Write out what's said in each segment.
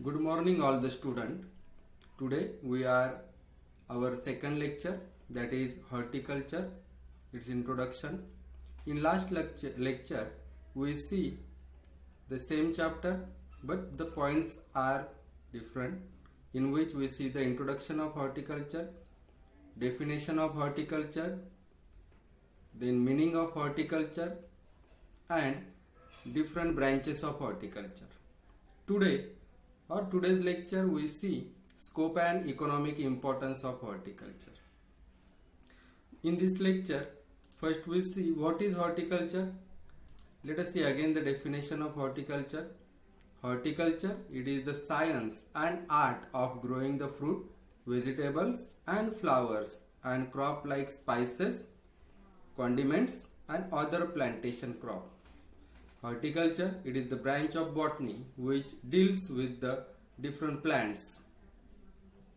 Good morning all the student. Today we are our second lecture, that is horticulture, its introduction. In last lecture we see the same chapter but the points are different, in which we see the introduction of horticulture, definition of horticulture, then meaning of horticulture and different branches of horticulture. Today's lecture we see scope and economic importance of horticulture. In this lecture, first we see what is horticulture. Let us see again the definition of horticulture. Horticulture, it is the science and art of growing the fruit, vegetables and flowers and crop like spices, condiments and other plantation crop. Horticulture, it is the branch of botany which deals with the different plants.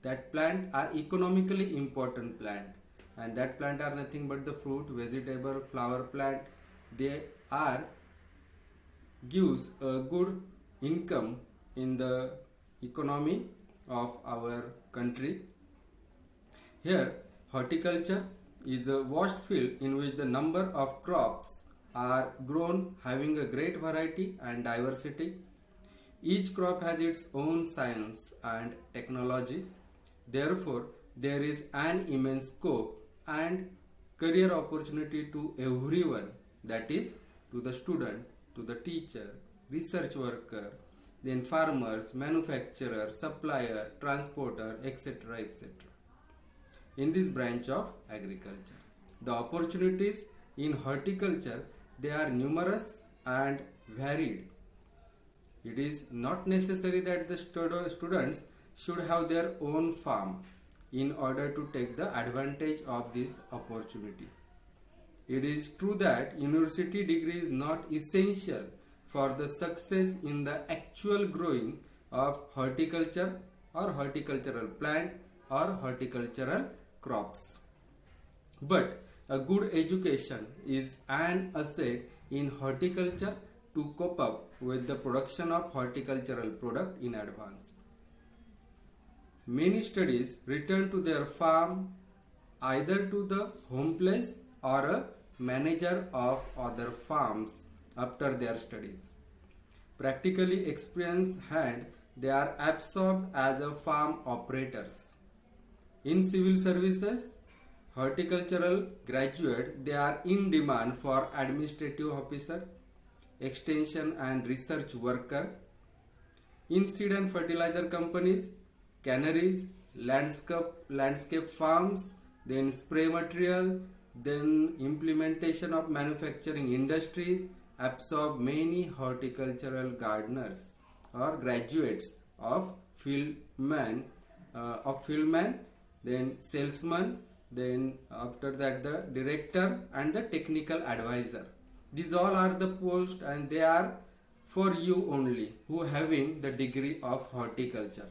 That plant are economically important plant, and that plant are nothing but the fruit, vegetable, flower plant. They are gives a good income in the economy of our country. Here, horticulture is a vast field in which the number of crops are grown having a great variety and diversity. Each crop has its own science and technology. Therefore, there is an immense scope and career opportunity to everyone, that is, to the student, to the teacher, research worker, then farmers, manufacturer, supplier, transporter, etc. etc. in this branch of agriculture. The opportunities in horticulture, they are numerous and varied. It is not necessary that the students should have their own farm in order to take the advantage of this opportunity. It is true that university degree is not essential for the success in the actual growing of horticulture or horticultural plant or horticultural crops. But a good education is an asset in horticulture to cope up with the production of horticultural product in advance. Many studies return to their farm either to the home place or a manager of other farms after their studies. Practically experienced hand, they are absorbed as a farm operators. In civil services, horticultural graduate, they are in demand for administrative officer, extension and research worker. In seed and fertilizer companies, canneries, landscape farms, then spray material, then implementation of manufacturing industries absorb many horticultural gardeners or graduates of fieldman, then salesman, then after that the director and the technical advisor. These all are the posts and they are for you only who having the degree of horticulture.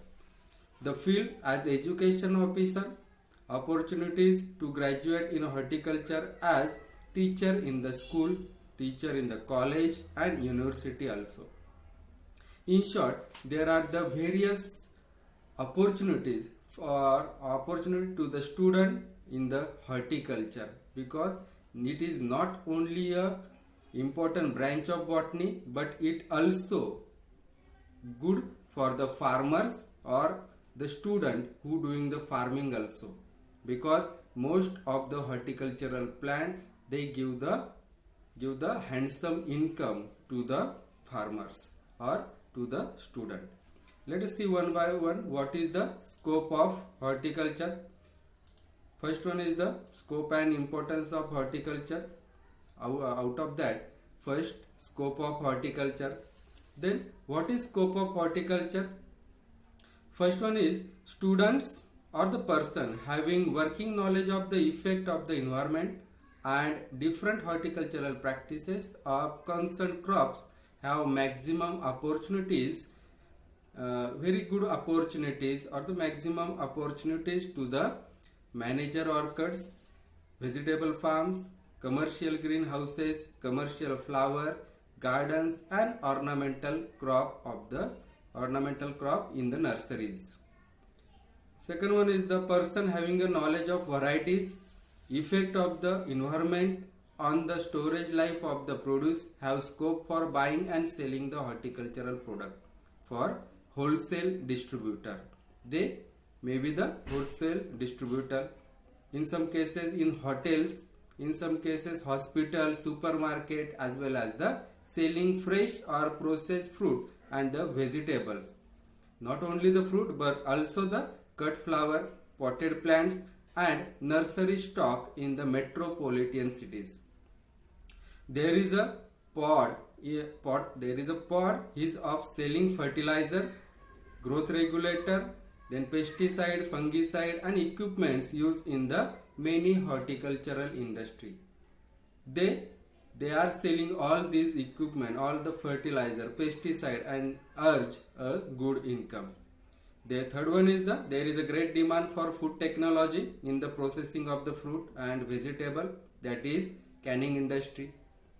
The field as education officer, opportunities to graduate in horticulture as teacher in the school, teacher in the college and university also. In short, there are the various opportunities to the student in the horticulture, because it is not only a important branch of botany but it also good for the farmers or the student who doing the farming also, because most of the horticultural plant they give the handsome income to the farmers or to the student. Let us see one by one what is the scope of horticulture. First one is the scope and importance of horticulture. Out of that, first scope of horticulture. Then what is scope of horticulture? First one is students or the person having working knowledge of the effect of the environment and different horticultural practices of concerned crops have maximum opportunities, very good opportunities or the maximum opportunities to the manager orchards, vegetable farms, commercial greenhouses, commercial flower, gardens and ornamental crop of the ornamental crop in the nurseries. Second one is the person having a knowledge of varieties, effect of the environment on the storage life of the produce, have scope for buying and selling the horticultural product for wholesale distributor. They may be the wholesale distributor. In some cases in hotels, in some cases hospital, supermarket, as well as the selling fresh or processed fruit and the vegetables. Not only the fruit but also the cut flower, potted plants and nursery stock in the metropolitan cities. There is a pod is of selling fertilizer, growth regulator, then pesticide, fungicide and equipments used in the many horticultural industry. They are selling all these equipment, all the fertilizer, pesticide and urge a good income. The third one is there is a great demand for food technology in the processing of the fruit and vegetable, that is canning industry,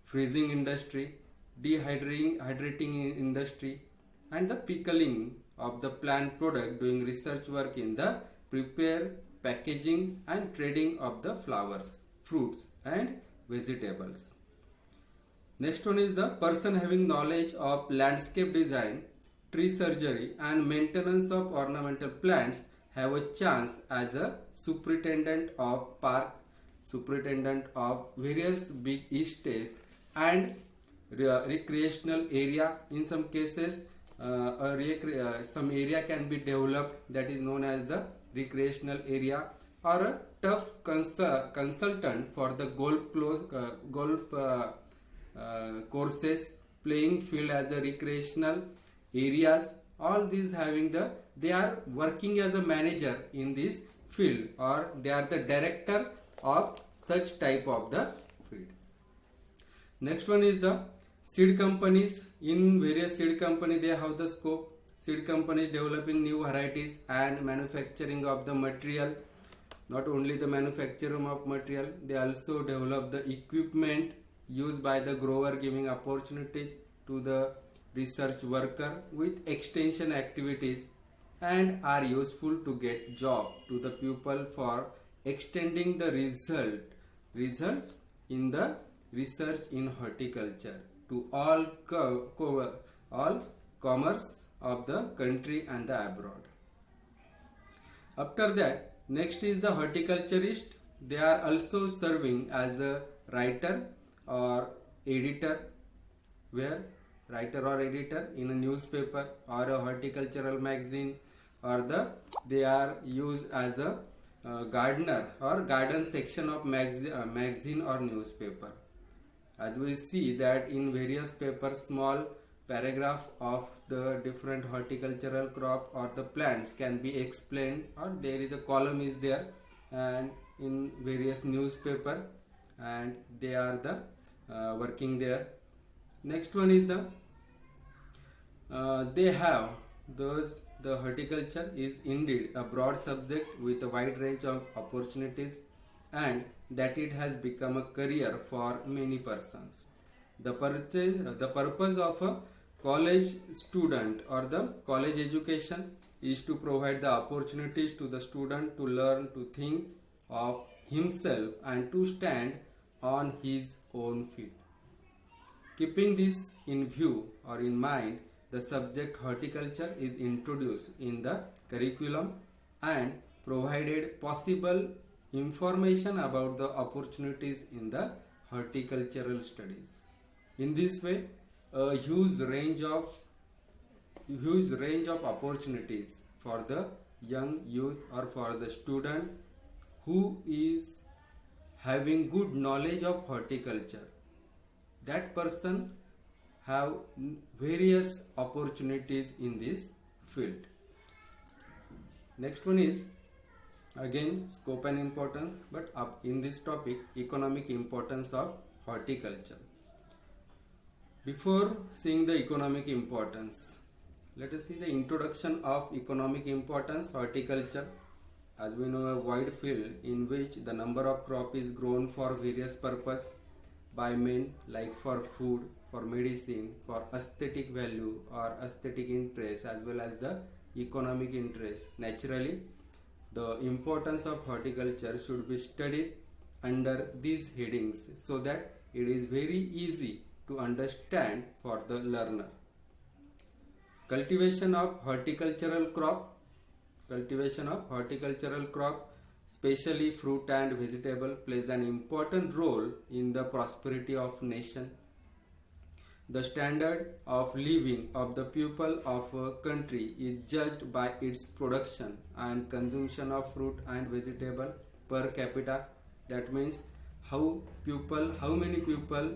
freezing industry, dehydrating industry and the pickling of the plant product, doing research work in the prepare, packaging and trading of the flowers, fruits and vegetables. Next one is the person having knowledge of landscape design, tree surgery and maintenance of ornamental plants have a chance as a superintendent of park, superintendent of various big estate and recreational area. In some cases some area can be developed, that is known as the recreational area, or a tough consultant for the golf courses, playing field as a recreational areas. All these having they are working as a manager in this field, or they are the director of such type of the field. Next one is the seed companies. In various seed company they have the scope. Seed companies developing new varieties and manufacturing of the material. Not only the manufacturing of material, they also develop the equipment used by the grower, giving opportunity to the research worker with extension activities, and are useful to get job to the pupil for extending the results in the research in horticulture to all commerce of the country and the abroad. After that, next is the horticulturist. They are also serving as a writer or editor, where writer or editor in a newspaper or a horticultural magazine, or they are used as a gardener or garden section of magazine or newspaper. As we see that in various papers, small paragraph of the different horticultural crop or the plants can be explained, or there is a column is there and in various newspaper, and they are the working there. Next one is they have the horticulture is indeed a broad subject with a wide range of opportunities, and that it has become a career for many persons. The purpose of a college student or the college education is to provide the opportunities to the student to learn to think of himself and to stand on his own feet. Keeping this in view or in mind, the subject horticulture is introduced in the curriculum and provided possible information about the opportunities in the horticultural studies. In this way, a huge range of opportunities for the young youth or for the student who is having good knowledge of horticulture. That person have various opportunities in this field. Next one is again scope and importance, but in this topic, economic importance of horticulture. Before seeing the economic importance, let us see the introduction of economic importance horticulture. As we know, a wide field in which the number of crop is grown for various purpose by men, like for food, for medicine, for aesthetic value or aesthetic interest, as well as the economic interest. Naturally, the importance of horticulture should be studied under these headings so that it is very easy to understand for the learner. Cultivation of horticultural crop. Cultivation of horticultural crop, especially fruit and vegetable, plays an important role in the prosperity of nation. The standard of living of the people of a country is judged by its production and consumption of fruit and vegetable per capita. That means how many people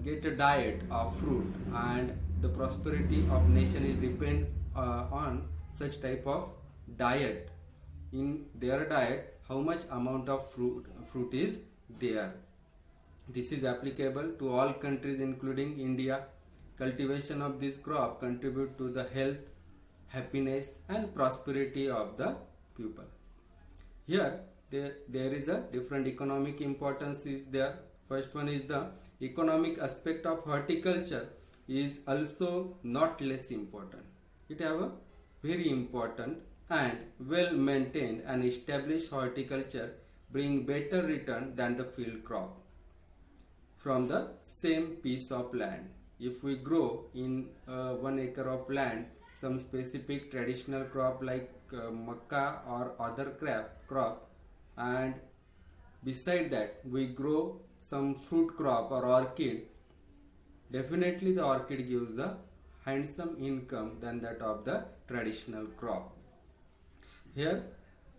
get a diet of fruit, and the prosperity of nation is depend on such type of diet. In their diet, how much amount of fruit is there. This is applicable to all countries including India. Cultivation of this crop contribute to the health, happiness and prosperity of the people. Here there is a different economic importance is there. First one is the economic aspect of horticulture is also not less important. It have a very important and well maintained and established horticulture bring better return than the field crop from the same piece of land. If we grow in 1 acre of land some specific traditional crop like maca or other crop, and beside that we grow some fruit crop or orchid, definitely the orchid gives a handsome income than that of the traditional crop. Here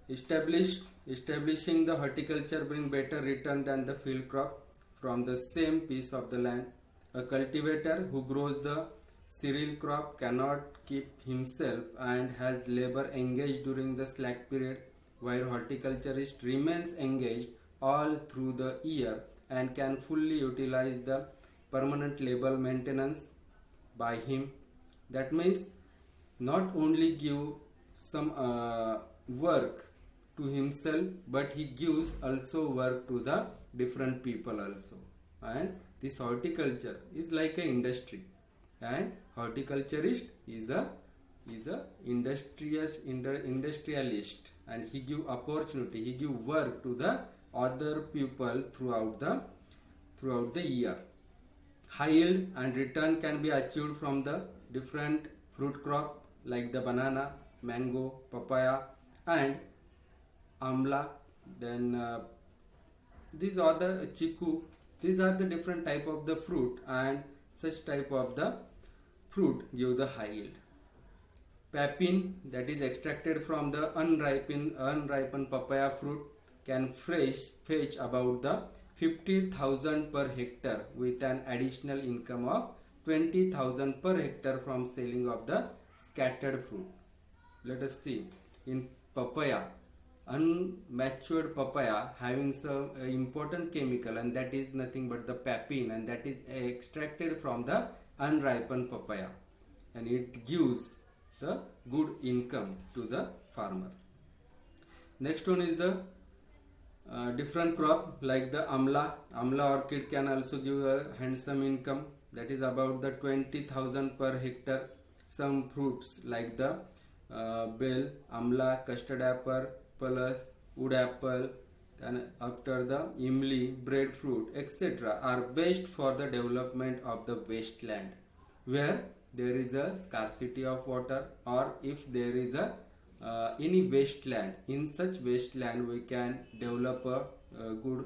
establishing the horticulture bring better return than the field crop from the same piece of the land. A cultivator who grows the cereal crop cannot keep himself and has labor engaged during the slack period, while horticulturist remains engaged all through the year and can fully utilize the permanent labor maintenance by him. That means not only give some work to himself, but he gives also work to the different people also. And this horticulture is like an industry, and horticulturist is a industrialist, and he give opportunity, he give work to the other people throughout the year. High yield and return can be achieved from the different fruit crop like the banana, mango, papaya and amla. Then these are the chiku. These are the different type of the fruit, and such type of the fruit give the high yield. Papin, that is extracted from the unripened papaya fruit, can fetch about the 50,000 per hectare with an additional income of 20,000 per hectare from selling of the scattered fruit. Let us see. In papaya, unmatured papaya having some important chemical, and that is nothing but the papin, and that is extracted from the unripened papaya, and it gives the good income to the farmer. Next one is the different crop like the amla. Amla orchid can also give a handsome income, that is about the 20,000 per hectare. Some fruits like the bell, amla, custard apple, plus wood apple, and after the imli, breadfruit, etc. are best for the development of the wasteland where there is a scarcity of water, or if there is a any wasteland. In such wasteland we can develop a good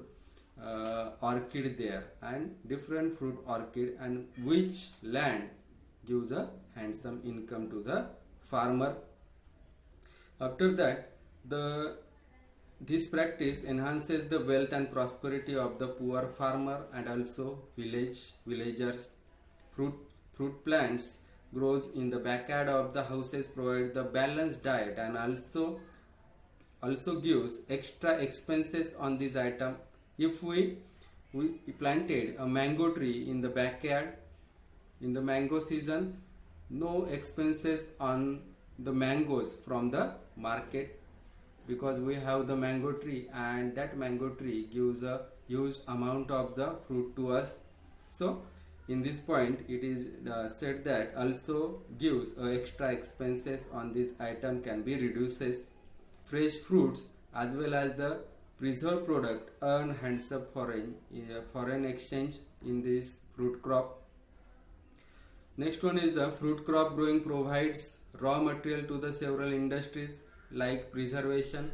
orchid there, and different fruit orchid, and which land gives a handsome income to the farmer. After that, this practice enhances the wealth and prosperity of the poor farmer and also villagers. Fruit plants grows in the backyard of the houses provide the balanced diet and also gives extra expenses on this item. If we planted a mango tree in the backyard in the mango season, no expenses on the mangoes from the market, because we have the mango tree, and that mango tree gives a huge amount of the fruit to us. So in this point it is said that also gives extra expenses on this item can be reduces. Fresh fruits as well as the preserved product earn handsome foreign exchange in this fruit crop. Next one is the fruit crop growing provides raw material to the several industries like preservation,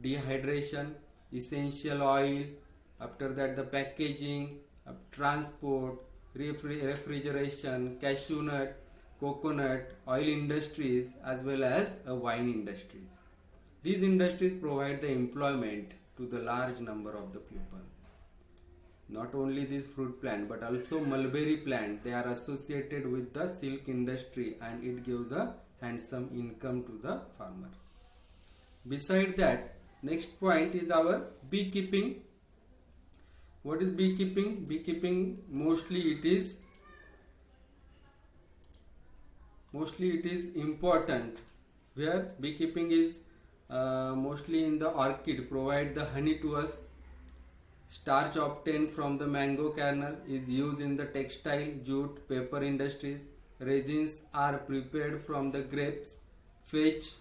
dehydration, essential oil, after that the packaging, transport, refrigeration, cashew nut, coconut, oil industries as well as wine industries. These industries provide the employment to the large number of the people. Not only this fruit plant but also mulberry plant, they are associated with the silk industry and it gives a handsome income to the farmer. Beside that, next point is our beekeeping. What is beekeeping? Beekeeping mostly it is important, where beekeeping is mostly in the orchid provide the honey to us. Starch obtained from the mango kernel is used in the textile, jute, paper industries. Resins are prepared from the grapes, fetch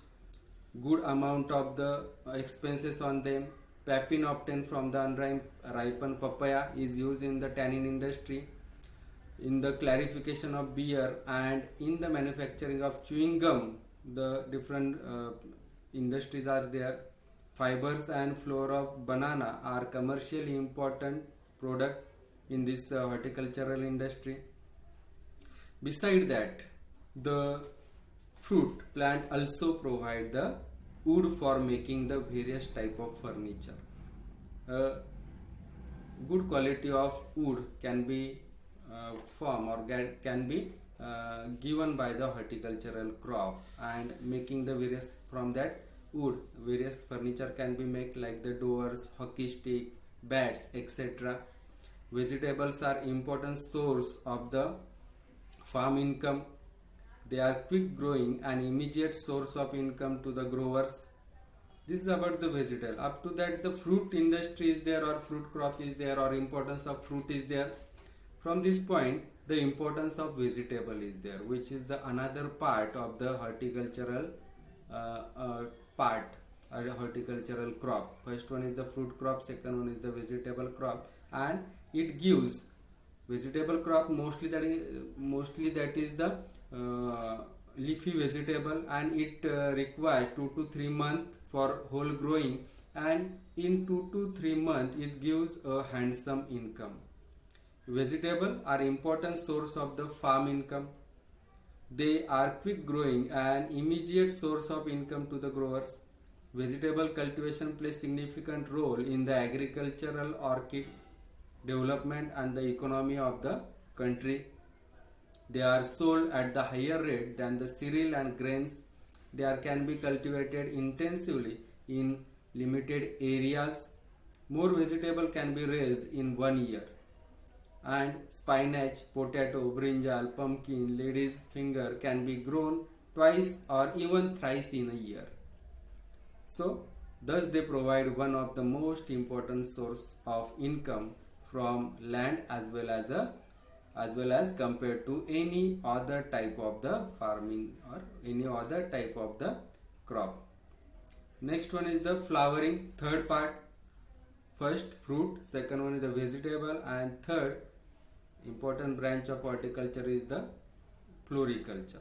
good amount of the expenses on them. Papin obtained from the unripened papaya is used in the tannin industry, in the clarification of beer, and in the manufacturing of chewing gum. The different industries are there. Fibers and flour of banana are commercially important product in this horticultural industry. Beside that, the fruit plant also provide the wood for making the various type of furniture. Good quality of wood can be formed or can be given by the horticultural crop, and making the various from that wood various furniture can be made like the doors, hockey stick, bats, etc. Vegetables are important source of the farm income. They are quick growing and immediate source of income to the growers. This is about the vegetable. Up to that, the fruit industry is there, or fruit crop is there, or importance of fruit is there. From this point, the importance of vegetable is there, which is the another part of the horticultural horticultural crop. First one is the fruit crop, second one is the vegetable crop, and it gives vegetable crop mostly that is the leafy vegetable, and it requires 2 to 3 months for whole growing, and in 2 to 3 months it gives a handsome income. Vegetable are important source of the farm income. They are quick growing and immediate source of income to the growers. Vegetable cultivation plays significant role in the agricultural orchid development and the economy of the country. They are sold at the higher rate than the cereal and grains. They can be cultivated intensively in limited areas. More vegetable can be raised in 1 year. And spinach, potato, brinjal, pumpkin, lady's finger can be grown twice or even thrice in a year. So, thus they provide one of the most important source of income from land as well as compared to any other type of the farming or any other type of the crop. Next one is the flowering, third part. First fruit, second one is the vegetable, and third important branch of horticulture is the floriculture.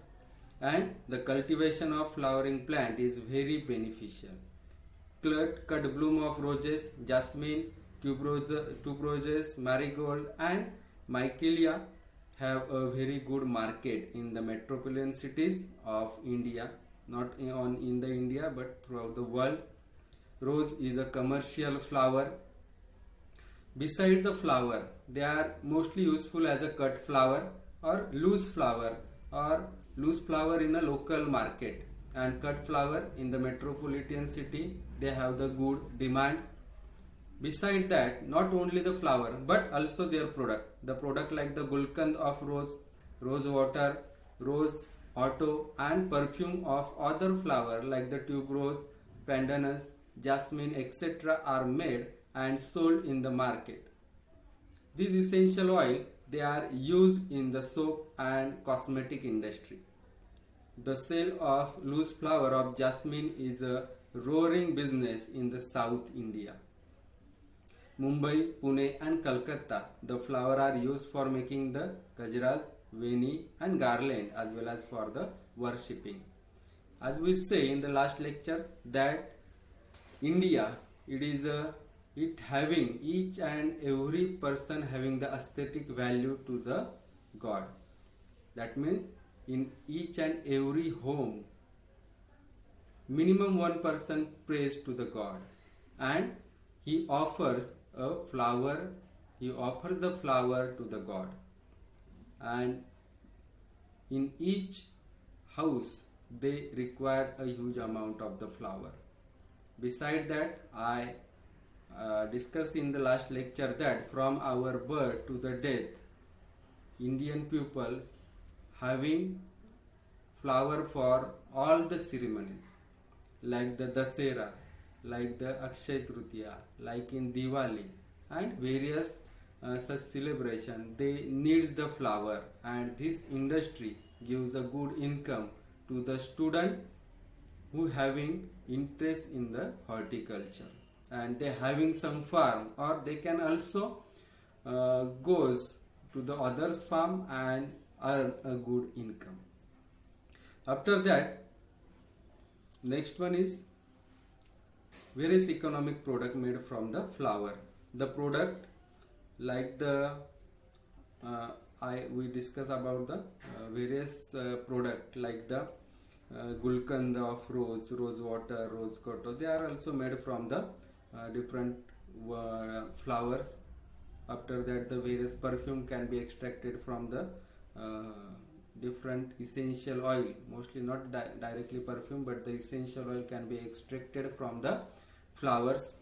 And the cultivation of flowering plant is very beneficial. Cut bloom of roses, jasmine, tuberoses, marigold, and michaelia have a very good market in the metropolitan cities of India, not in the India but throughout the world. Rose is a commercial flower. Beside the flower, they are mostly useful as a cut flower or loose flower in a local market, and cut flower in the metropolitan city, they have the good demand. Beside that, not only the flower but also their product. The product like the gulkand of rose, rose water, rose otto, and perfume of other flower like the tuberose, pandanus, jasmine, etc. are made and sold in the market. This essential oil they are used in the soap and cosmetic industry. The sale of loose flower of jasmine is a roaring business in the South India. Mumbai, Pune and Calcutta, the flower are used for making the gajras, veni and garland as well as for the worshipping. As we say in the last lecture that India, it having each and every person having the aesthetic value to the God. That means in each and every home, minimum one person prays to the God, and he offers a flower. He offers the flower to the God, and in each house they require a huge amount of the flower. Beside that, I discussed in the last lecture that from our birth to the death, Indian peoples having flower for all the ceremonies, like the Dasera, like the Akshay Tritiya, like in Diwali and various such celebration. They need the flower, and this industry gives a good income to the student who having interest in the horticulture, and they having some farm, or they can also goes to the others farm and earn a good income. After that, next one is various economic product made from the flower. The product like the we discuss about the various product like the Gulkand of rose water, rose water. They are also made from the different flowers. After that, the various perfume can be extracted from the different essential oil, mostly not directly perfume, but the essential oil can be extracted from the flowers.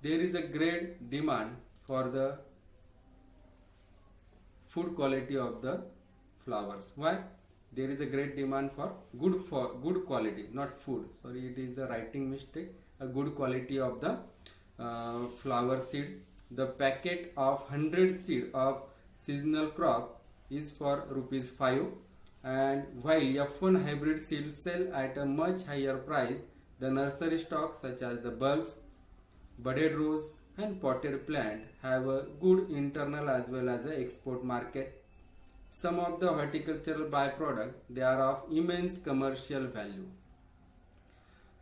There is a great demand for the food quality of the flowers. Why? There is a great demand for good quality, not food. Sorry, it is the writing mistake. A good quality of the flower seed. The packet of 100 seed of seasonal crop is for ₹5, and while F1 hybrid seeds sell at a much higher price, the nursery stock such as the bulbs, budded rose and potted plant have a good internal as well as a export market. Some of the horticultural byproduct, they are of immense commercial value,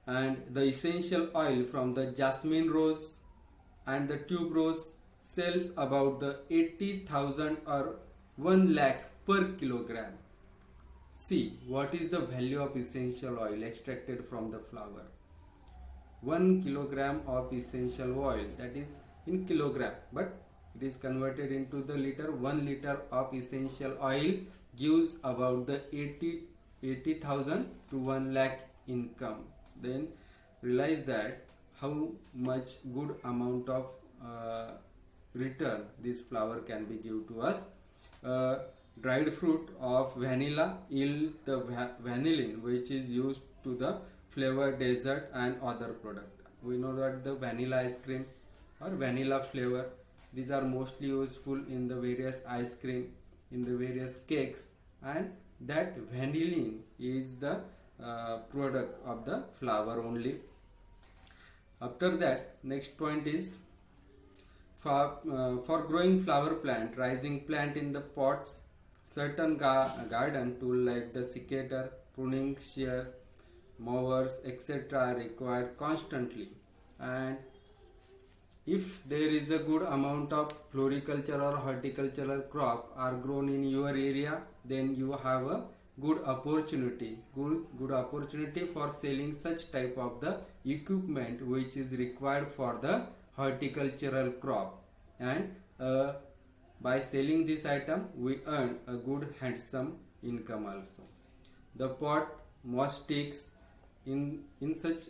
and the essential oil from the jasmine rose and the tube rose sells about the 80,000 or 1 lakh per kilogram. See what is the value of essential oil extracted from the flower. 1 kilogram of essential oil, that is in kilogram, but it is converted into the liter. 1 liter of essential oil gives about the 80,000 to 1 lakh income. Then realize that how much good amount of return this flower can be give to us. Dried fruit of vanilla yield the vanillin, which is used to the flavor dessert and other product. We know that the vanilla ice cream or vanilla flavor, these are mostly useful in the various ice cream, in the various cakes, and that vanillin is the product of the flower only. After that, next point is for growing flower plant, rising plant in the pots, certain garden tool like the secator, pruning shears, mowers, etc. are required constantly. And if there is a good amount of floriculture or horticultural crop are grown in your area, then you have a good opportunity for selling such type of the equipment which is required for the horticultural crop, and by selling this item we earn a good handsome income also. The pot, moss sticks, in such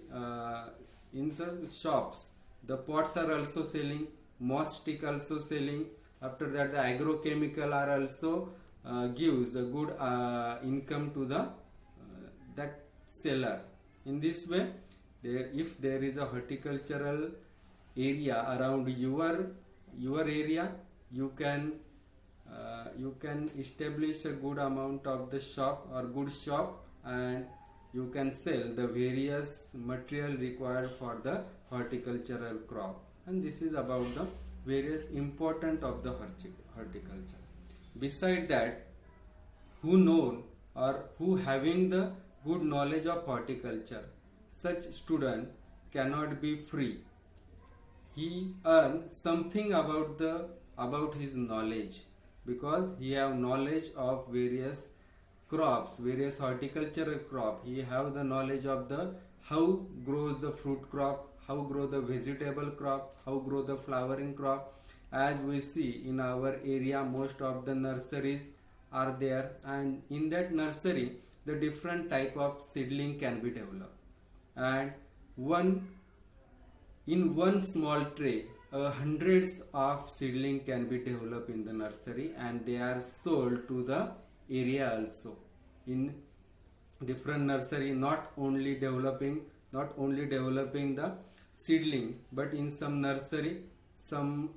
shops the pots are also selling, moss stick also selling. After that, the agrochemical are also gives a good income to the that seller. In this way, if there is a horticultural area around your area, you can you can establish a good amount of the shop or good shop, and you can sell the various material required for the horticultural crop. And this is about the various important of the horticulture. Beside that, who know or who having the good knowledge of horticulture, such student cannot be free. He earn something about his knowledge, because he have knowledge of various crops, various horticultural crop. He have the knowledge of the how grows the fruit crop, how grow the vegetable crop, how grow the flowering crop. As we see in our area, most of the nurseries are there, and in that nursery the different type of seedling can be developed, and in one small tray hundreds of seedling can be developed in the nursery, and they are sold to the area also. In different nursery, not only developing the seedling, but in some nursery some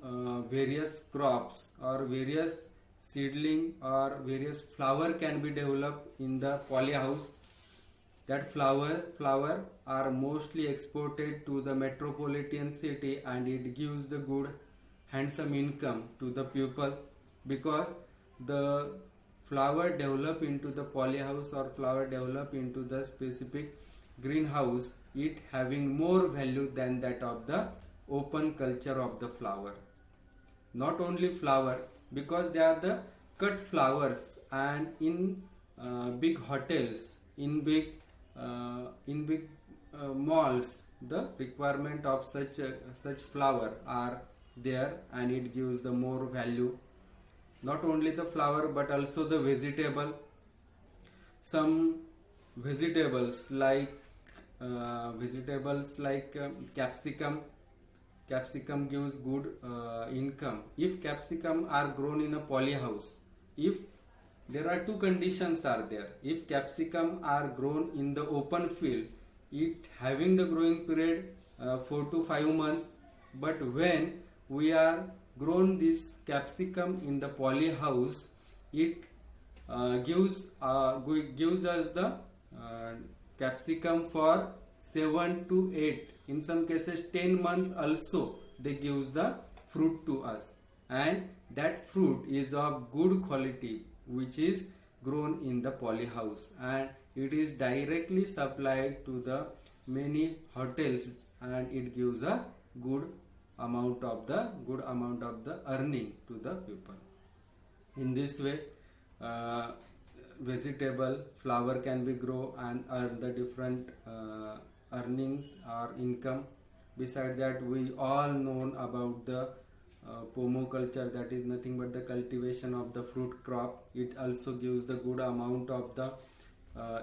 various crops or various seedling or various flower can be developed in the poly house. That flower are mostly exported to the metropolitan city, and it gives the good handsome income to the people, because the flower develop into the poly house or flower develop into the specific greenhouse, it having more value than that of the open culture of the flower. Not only flower, because they are the cut flowers, and in big hotels, in big malls, the requirement of such flower are there, and it gives the more value. Not only the flower, but also the vegetable. Some vegetables like capsicum gives good income. If capsicum are grown in a poly house, if there are two conditions are there. If capsicum are grown in the open field, it having the growing period 4 to 5 months. But when we are grown this capsicum in the poly house, it gives us the capsicum for 7 to 8, in some cases 10 months also they gives the fruit to us, and that fruit is of good quality, which is grown in the poly house, and it is directly supplied to the many hotels, and it gives a good amount of the earning to the people. In this way, vegetable flower can be grow and earn the different earnings or income. Beside that, we all know about the pomoculture, that is nothing but the cultivation of the fruit crop. It also gives the good amount of the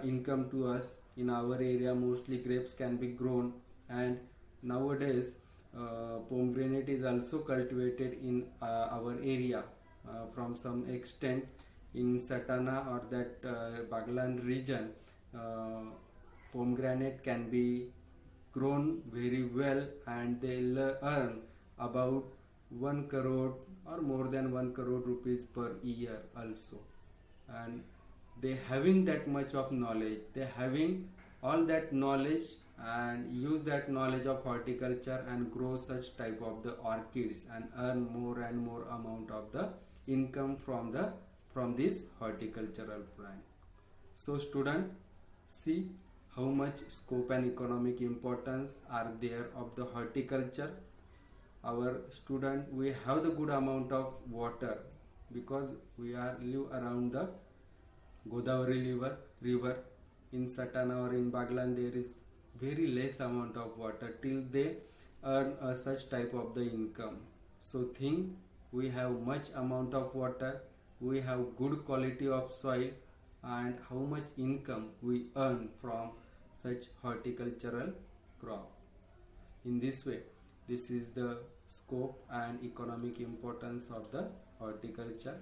income to us. In our area, mostly grapes can be grown, and nowadays pomegranate is also cultivated in our area from some extent. In Satana or that Baglan region, pomegranate can be grown very well, and they'll earn about 1 crore or more than 1 crore rupees per year also. And they having that much of knowledge, they having all that knowledge, and use that knowledge of horticulture and grow such type of the orchids, and earn more and more amount of the income from this horticultural plant. So student, see how much scope and economic importance are there of the horticulture. Our student, we have the good amount of water, because we are live around the Godavari river. In Satana or in Baglan, there is very less amount of water till they earn such type of the income. So think, we have much amount of water, we have good quality of soil, and how much income we earn from such horticultural crop. In this way, this is the scope and economic importance of the horticulture.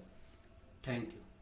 Thank you.